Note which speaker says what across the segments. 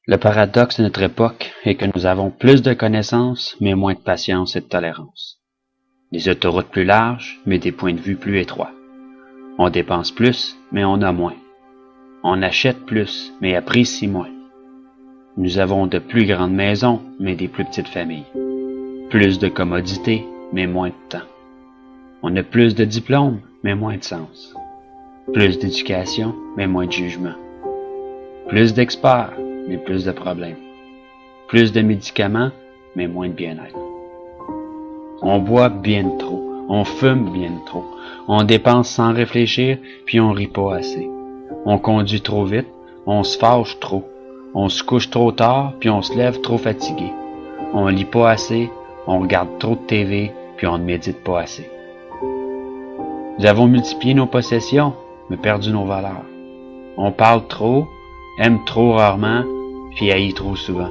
Speaker 1: Le paradoxe de notre époque est que nous avons plus de connaissances, mais moins de patience et de tolérance. Des autoroutes plus larges, mais des points de vue plus étroits. On dépense plus, mais on a moins. On achète plus, mais apprécie moins. Nous avons de plus grandes maisons, mais des plus petites familles. Plus de commodités, mais moins de temps. On a plus de diplômes, mais moins de sens. Plus d'éducation, mais moins de jugement. Plus d'experts, mais plus de problèmes. Plus de médicaments, mais moins de bien-être. On boit bien trop, on fume bien trop, on dépense sans réfléchir, puis on rit pas assez. On conduit trop vite, on se fâche trop, on se couche trop tard, puis on se lève trop fatigué. On lit pas assez, on regarde trop de TV, puis on ne médite pas assez. Nous avons multiplié nos possessions, mais perdu nos valeurs. On parle trop, aime trop rarement, puis haït trop souvent.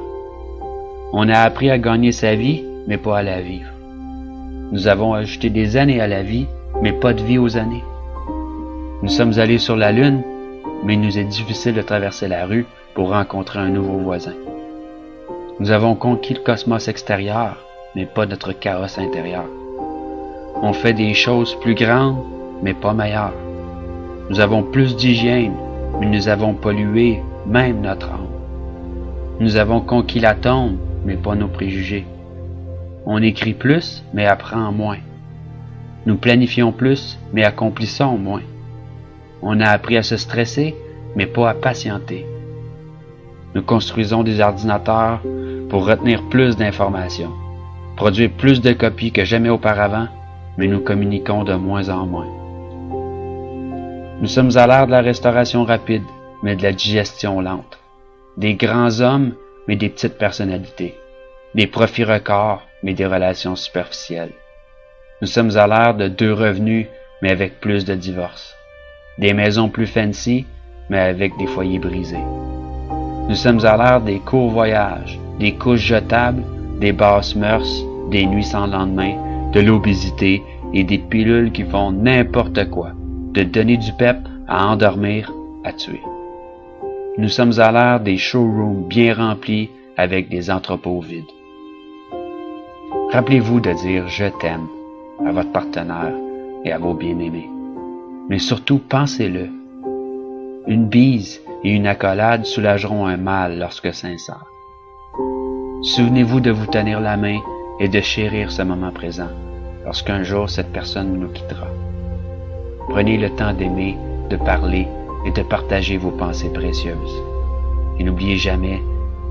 Speaker 1: On a appris à gagner sa vie, mais pas à la vivre. Nous avons ajouté des années à la vie, mais pas de vie aux années. Nous sommes allés sur la Lune, mais il nous est difficile de traverser la rue pour rencontrer un nouveau voisin. Nous avons conquis le cosmos extérieur, mais pas notre carrosse intérieur. On fait des choses plus grandes, mais pas meilleures. Nous avons plus d'hygiène, mais nous avons pollué même notre âme. Nous avons conquis l'atome, mais pas nos préjugés. On écrit plus, mais apprend moins. Nous planifions plus, mais accomplissons moins. On a appris à se stresser, mais pas à patienter. Nous construisons des ordinateurs pour retenir plus d'informations, produire plus de copies que jamais auparavant, mais nous communiquons de moins en moins. Nous sommes à l'ère de la restauration rapide, mais de la digestion lente. Des grands hommes, mais des petites personnalités. Des profits records, mais des relations superficielles. Nous sommes à l'ère de 2 revenus, mais avec plus de divorces. Des maisons plus fancy, mais avec des foyers brisés. Nous sommes à l'ère des courts voyages, des couches jetables, des basses mœurs, des nuits sans lendemain, de l'obésité et des pilules qui font n'importe quoi, de donner du pep à endormir, à tuer. Nous sommes à l'ère des showrooms bien remplis avec des entrepôts vides. Rappelez-vous de dire « je t'aime » à votre partenaire et à vos bien-aimés. Mais surtout, pensez-le. Une bise et une accolade soulageront un mal lorsque sincère. Souvenez-vous de vous tenir la main et de chérir ce moment présent lorsqu'un jour cette personne nous quittera. Prenez le temps d'aimer, de parler et de partager vos pensées précieuses. Et n'oubliez jamais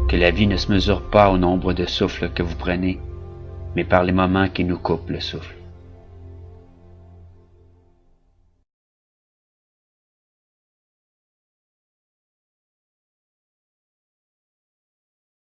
Speaker 1: que la vie ne se mesure pas au nombre de souffles que vous prenez, mais par les moments qui nous coupent le souffle.